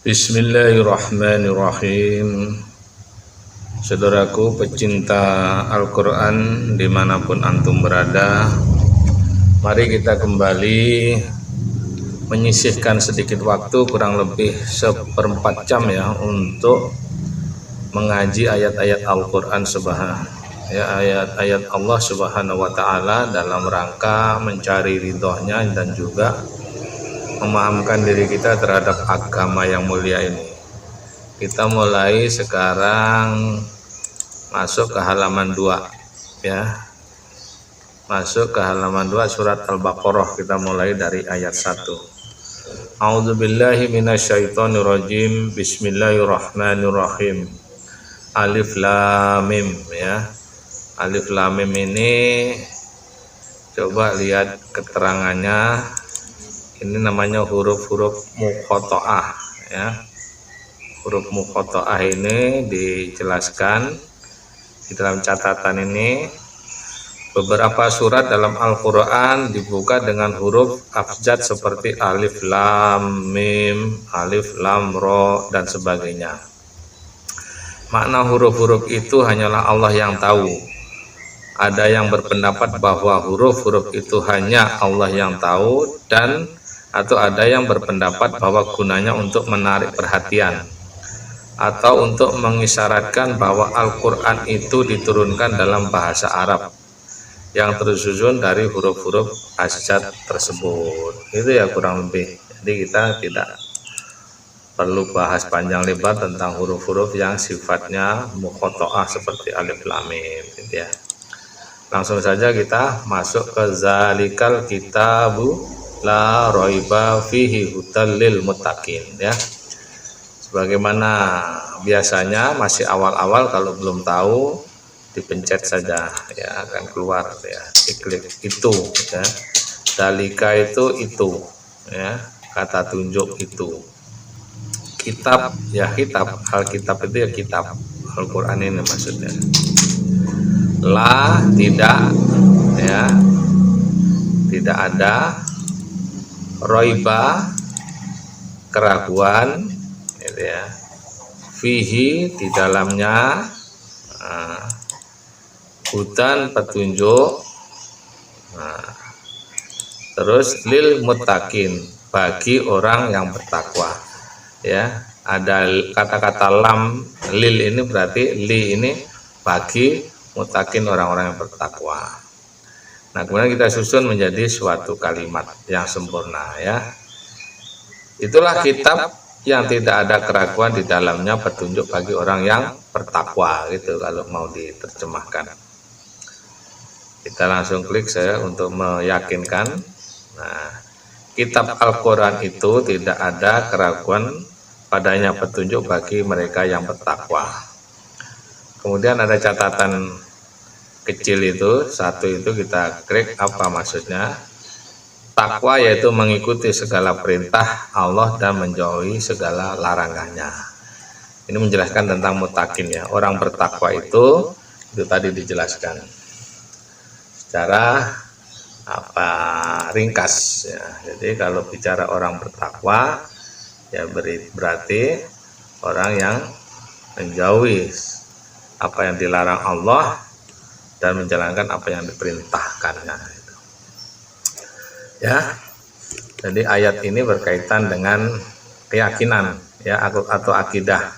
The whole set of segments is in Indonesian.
Bismillahirrahmanirrahim. Saudaraku pecinta Al-Quran dimanapun antum berada, mari kita kembali menyisihkan sedikit waktu, kurang lebih 1/4 jam ya, untuk mengaji ayat-ayat Al-Quran ayat-ayat Allah Subhanahu wa Ta'ala, dalam rangka mencari ridhonya dan juga memahamkan diri kita terhadap agama yang mulia ini. Kita mulai sekarang masuk ke halaman 2 ya. Masuk ke halaman 2 surat Al-Baqarah. Kita mulai dari ayat 1. A'udzubillahi minasyaitonirrajim. Bismillahirrahmanirrahim. Alif Lam Mim ya. Alif Lam Mim ini coba lihat keterangannya. Ini namanya huruf-huruf muqatta'ah ya. Huruf muqatta'ah ini dijelaskan di dalam catatan ini. Beberapa surat dalam Al-Quran dibuka dengan huruf abjad seperti alif lam mim, alif lam ro, dan sebagainya. Makna huruf-huruf itu hanyalah Allah yang tahu. Ada yang berpendapat bahwa huruf-huruf itu hanya Allah yang tahu, dan atau ada yang berpendapat bahwa gunanya untuk menarik perhatian atau untuk mengisyaratkan bahwa Al-Quran itu diturunkan dalam bahasa Arab yang tersusun dari huruf-huruf abjad tersebut. Itu ya kurang lebih. Jadi kita tidak perlu bahas panjang lebar tentang huruf-huruf yang sifatnya muqatta'ah seperti alif lam mim gitu ya. Langsung saja kita masuk ke zalikal kitabu la raiba fihi hudal lil muttaqin ya. Sebagaimana biasanya masih awal-awal, kalau belum tahu dipencet saja ya, akan keluar ya, diklik itu ya. Dalika itu ya, kata tunjuk itu. Kitab ya, kitab, Alkitab itu ya kitab, Al-Quran ini maksudnya. La tidak ya, tidak ada, roiba keraguan gitu ya, fihi di dalamnya, hudan petunjuk, terus lil muttaqin bagi orang yang bertakwa ya. Ada kata-kata lam lil ini berarti li ini bagi, muttaqin orang-orang yang bertakwa. Nah, kemudian kita susun menjadi suatu kalimat yang sempurna ya. Itulah kitab yang tidak ada keraguan di dalamnya, petunjuk bagi orang yang bertakwa gitu kalau mau diterjemahkan. Kita langsung klik saya untuk meyakinkan. Nah, kitab Al-Quran itu tidak ada keraguan padanya, petunjuk bagi mereka yang bertakwa. Kemudian ada catatan kecil itu, satu itu kita klik, apa maksudnya? Takwa yaitu mengikuti segala perintah Allah dan menjauhi segala larangannya. Ini menjelaskan tentang muttaqin ya. Orang bertakwa itu tadi dijelaskan secara ringkas ya. Jadi kalau bicara orang bertakwa ya berarti orang yang menjauhi apa yang dilarang Allah dan menjalankan apa yang diperintahkannya ya. Jadi ayat ini berkaitan dengan keyakinan ya, atau akidah.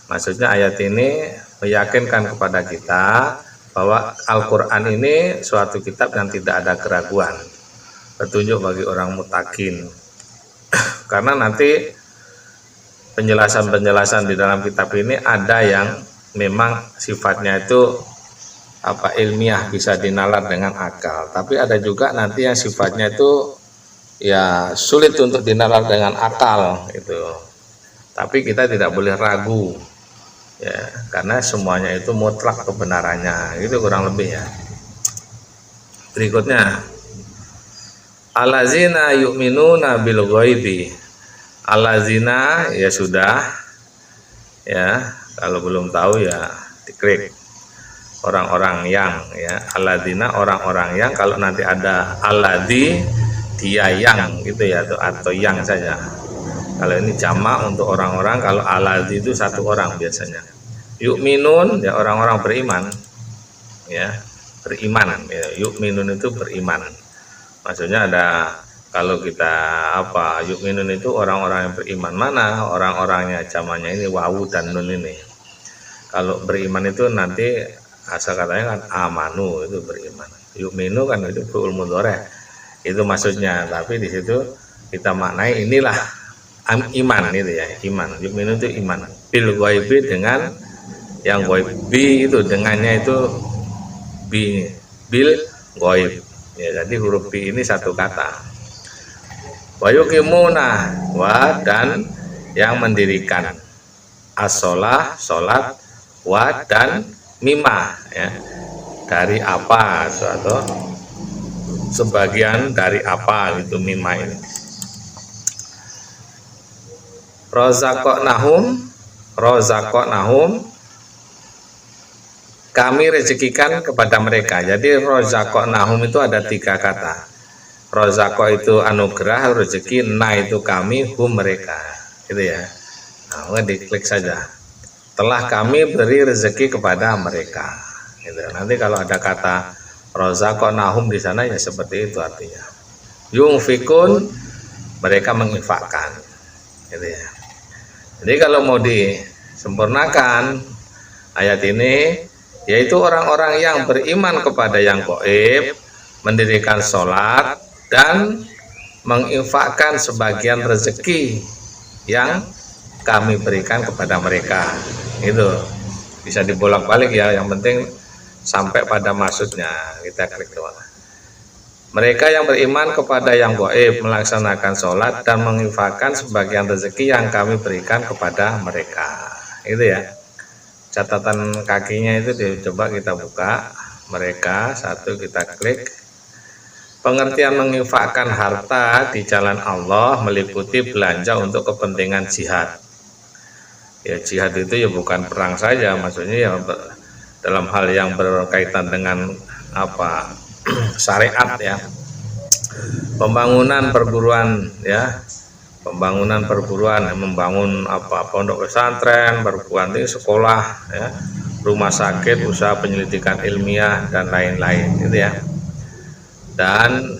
Maksudnya ayat ini meyakinkan kepada kita bahwa Al-Quran ini suatu kitab yang tidak ada keraguan, petunjuk bagi orang muttaqin. Karena nanti penjelasan-penjelasan di dalam kitab ini ada yang memang sifatnya itu ilmiah, bisa dinalar dengan akal, tapi ada juga nanti yang sifatnya itu ya sulit untuk dinalar dengan akal itu. Tapi kita tidak boleh ragu ya, karena semuanya itu mutlak kebenarannya, itu kurang lebih ya. Berikutnya, allazina yu'minuna bil ghaibi. Allazina ya sudah ya, kalau belum tahu ya diklik. Orang-orang yang ya, alladzina orang-orang yang, kalau nanti ada alladzi dia yang gitu ya, atau yang saja. Kalau ini jamak untuk orang-orang, kalau alladzi itu satu orang biasanya. Yu'minun ya orang-orang beriman, ya beriman. Ya, yu'minun itu beriman. Maksudnya ada, kalau kita yu'minun itu orang-orang yang beriman. Mana orang-orangnya, jamaknya ini wawu dan nun ini. Kalau beriman itu nanti asal katanya kan amanu, itu beriman. Yu'minu kan itu fi'il mudhari'. Itu maksudnya, tapi di situ kita maknai inilah iman itu ya, iman. Yu'minu itu iman. Bil ghaibi dengan yang ghaibi itu, dengannya itu bil ghaib. Ya, jadi huruf bi ini satu kata. Wa yuqimuna, wa dan yang mendirikan, as-shalah salat, wa dan mimma ya, dari apa, suatu sebagian dari apa gitu mimma ini. Rozaqnahum kami rezekikan kepada mereka. Jadi rozaqnahum itu ada 3 kata. Rozaqo itu anugerah, rezeki, na itu kami, hum mereka, gitu ya. Nah, diklik saja. Telah kami beri rezeki kepada mereka. Gitu. Nanti kalau ada kata rozaqnahum di sana ya seperti itu artinya. Yungfikun, mereka menginfakkan, gitu ya. Jadi kalau mau disempurnakan ayat ini, yaitu orang-orang yang beriman kepada yang gaib, mendirikan sholat dan menginfakkan sebagian rezeki yang kami berikan kepada mereka. Itu bisa dibolak-balik ya, yang penting sampai pada maksudnya. Kita klik doang. Mereka yang beriman kepada yang gaib, melaksanakan sholat dan menginfakkan sebagian rezeki yang kami berikan kepada mereka. Itu ya. Catatan kakinya itu coba kita buka. Mereka, satu kita klik. Pengertian menginfakkan harta di jalan Allah meliputi belanja untuk kepentingan jihad. Ya, jihad itu ya bukan perang saja, maksudnya ya dalam hal yang berkaitan dengan syariat ya. Pembangunan perguruan ya. Pembangunan perguruan, membangun pondok pesantren, perguruan tinggi, sekolah ya, rumah sakit, usaha penyelidikan ilmiah dan lain-lain gitu ya. Dan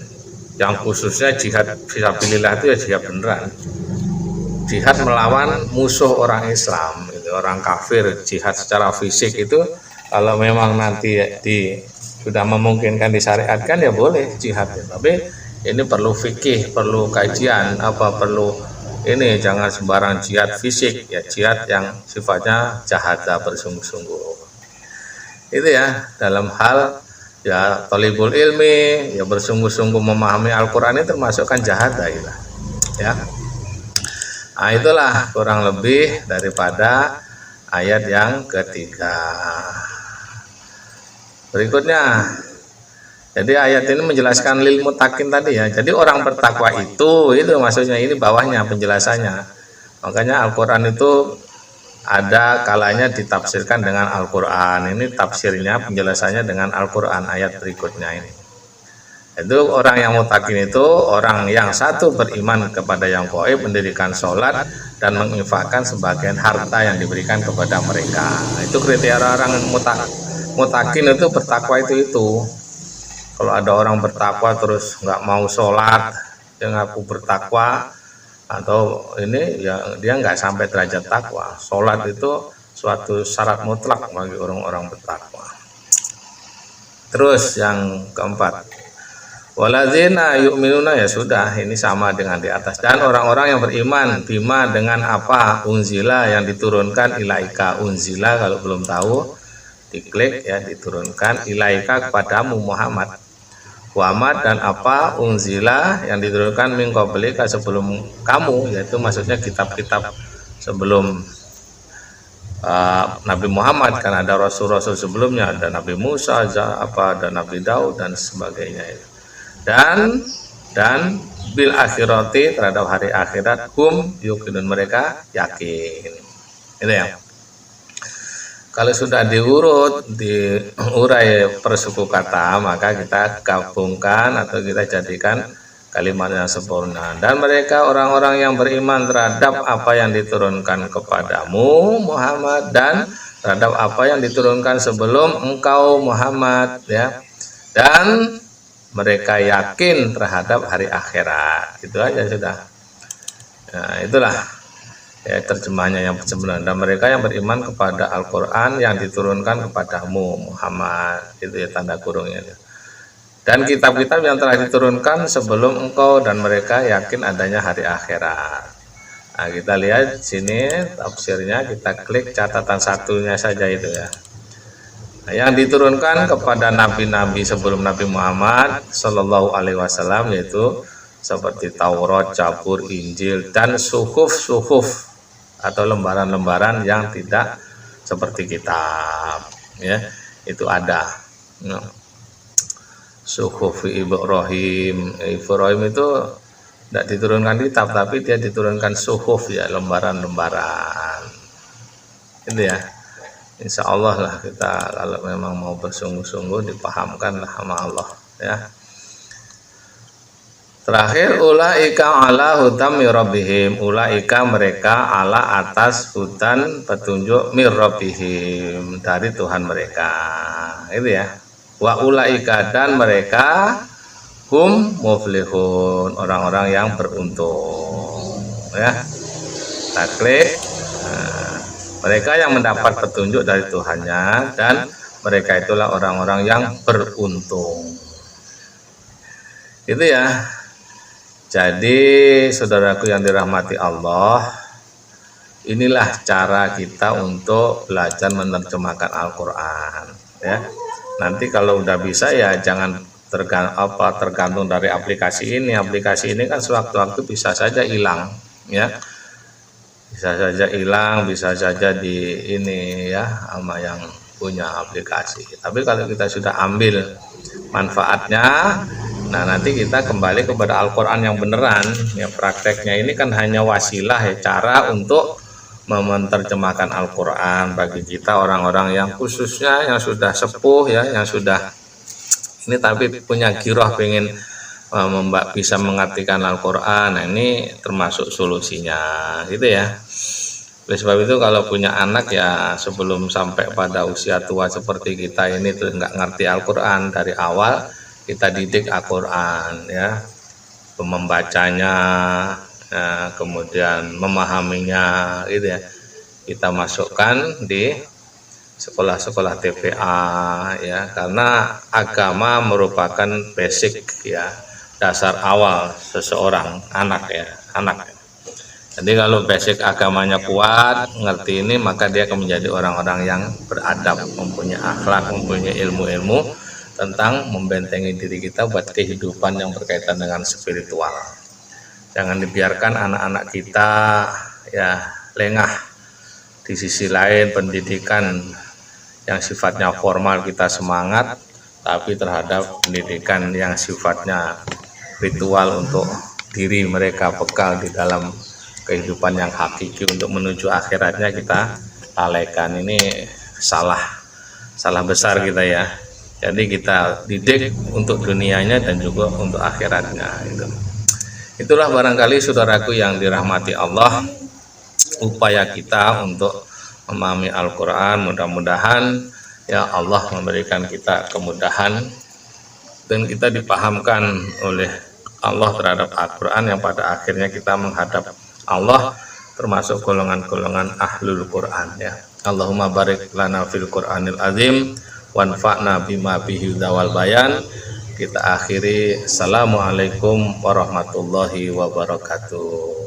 yang khususnya jihad fisabilillah itu ya jihad beneran, jihad melawan musuh orang Islam, gitu, orang kafir. Jihad secara fisik itu kalau memang nanti sudah memungkinkan disyariatkan ya boleh jihad ya. Tapi ini perlu fikih, perlu kajian, perlu ini, jangan sembarang jihad fisik ya, jihad yang sifatnya jahadah bersungguh-sungguh. Itu ya, dalam hal ya thalibul ilmi, ya bersungguh-sungguh memahami Al-Qur'an ini termasuk kan jahadah ya. Nah, itulah kurang lebih daripada ayat yang ketiga. Berikutnya, jadi ayat ini menjelaskan lil muttaqin tadi ya. Jadi orang bertakwa itu maksudnya, ini bawahnya penjelasannya. Makanya Al-Qur'an itu ada kalanya ditafsirkan dengan Al-Qur'an. Ini tafsirnya, penjelasannya dengan Al-Qur'an ayat berikutnya ini. Itu orang yang muttaqin itu orang yang satu beriman kepada yang gaib, mendirikan sholat dan menginfakkan sebagian harta yang diberikan kepada mereka. Itu kriteria orang muttaqin itu, bertakwa itu. Kalau ada orang bertakwa terus nggak mau sholat, dia ngaku bertakwa, atau ini ya dia nggak sampai derajat takwa. Sholat itu suatu syarat mutlak bagi orang-orang bertakwa. Terus yang keempat, waladzina yu'minuna, ya sudah, ini sama dengan di atas. Dan orang-orang yang beriman bima dengan apa unzila yang diturunkan ilaika. Unzila kalau belum tahu diklik ya, diturunkan ilaika kepadamu Muhammad. Muhammad dan apa unzila yang diturunkan min qablika sebelum kamu, yaitu maksudnya kitab-kitab sebelum Nabi Muhammad. Kan ada rasul-rasul sebelumnya, ada Nabi Musa, ada Nabi Daud dan sebagainya itu. Dan bil akhirati, terhadap hari akhirat, hum yuqinun, mereka yakin. Itu ya. Kalau sudah diurai per suku kata, maka kita gabungkan atau kita jadikan kalimat yang sempurna. Dan mereka orang-orang yang beriman terhadap apa yang diturunkan kepadamu Muhammad dan terhadap apa yang diturunkan sebelum engkau Muhammad, ya. Dan mereka yakin terhadap hari akhirat. Itu aja sudah. Nah, itulah ya terjemahnya yang sebenarnya. Dan mereka yang beriman kepada Al-Qur'an yang diturunkan kepadamu Muhammad. Itu ya tanda kurungnya. Dan kitab-kitab yang telah diturunkan sebelum engkau dan mereka yakin adanya hari akhirat. Nah, kita lihat sini tafsirnya, kita klik catatan satunya saja itu ya. Nah, yang diturunkan kepada nabi-nabi sebelum Nabi Muhammad Shallallahu Alaihi Wasallam yaitu seperti Taurat, Zabur, Injil, dan suhuf atau lembaran-lembaran yang tidak seperti kitab, ya, itu ada. Suhuf Ibrahim itu tidak diturunkan kitab, tapi dia diturunkan suhuf, ya, lembaran-lembaran. Itu ya. Insya Allah lah kita kalau memang mau bersungguh-sungguh dipahamkan lah sama Allah, ya. Terakhir, ulaika ala hudam mirrabihim, ulaika mereka ala atas hudan petunjuk mirrabihim dari Tuhan mereka, itu ya. Wa ulaika dan mereka hum muflihun, orang-orang yang beruntung, ya. Kita klik. Mereka yang mendapat petunjuk dari Tuhannya dan mereka itulah orang-orang yang beruntung. Itu ya. Jadi saudaraku yang dirahmati Allah, inilah cara kita untuk belajar menerjemahkan Al-Qur'an, ya. Nanti kalau udah bisa ya jangan tergantung dari aplikasi ini. Aplikasi ini kan sewaktu-waktu bisa saja hilang, ya. Bisa saja hilang, bisa saja di ini ya sama yang punya aplikasi. Tapi kalau kita sudah ambil manfaatnya, nah nanti kita kembali kepada Al-Qur'an yang beneran. Ya, prakteknya ini kan hanya wasilah, ya, cara untuk menerjemahkan Al-Qur'an bagi kita orang-orang yang khususnya yang sudah sepuh, ya, yang sudah ini tapi punya giroh pengen bisa mengartikan Al-Qur'an. Nah, ini termasuk solusinya, gitu ya. Oleh sebab itu kalau punya anak ya sebelum sampai pada usia tua seperti kita ini tuh nggak ngerti Al-Qur'an, dari awal kita didik Al-Qur'an, ya, membacanya, ya, kemudian memahaminya, gitu ya. Kita masukkan di sekolah-sekolah TPA, ya, karena agama merupakan basic, ya, dasar awal seseorang anak, ya, anak. Jadi kalau basic agamanya kuat, ngerti ini, maka dia akan menjadi orang-orang yang beradab, mempunyai akhlak, mempunyai ilmu-ilmu tentang membentengi diri kita buat kehidupan yang berkaitan dengan spiritual. Jangan dibiarkan anak-anak kita ya lengah. Di sisi lain pendidikan yang sifatnya formal kita semangat, tapi terhadap pendidikan yang sifatnya ritual untuk diri mereka bekal di dalam kehidupan yang hakiki untuk menuju akhiratnya kita lalaikan. Ini salah besar kita, ya. Jadi kita didik untuk dunianya dan juga untuk akhiratnya. Itulah barangkali saudaraku yang dirahmati Allah, upaya kita untuk memahami Al-Qur'an. Mudah-mudahan ya Allah memberikan kita kemudahan dan kita dipahamkan oleh Allah terhadap Al-Qur'an yang pada akhirnya kita menghadap Allah termasuk golongan-golongan ahlul Qur'an, ya. Allahumma barik lana fil Qur'anil azim wanfa'na bima bihi wal bayan. Kita akhiri, assalamualaikum warahmatullahi wabarakatuh.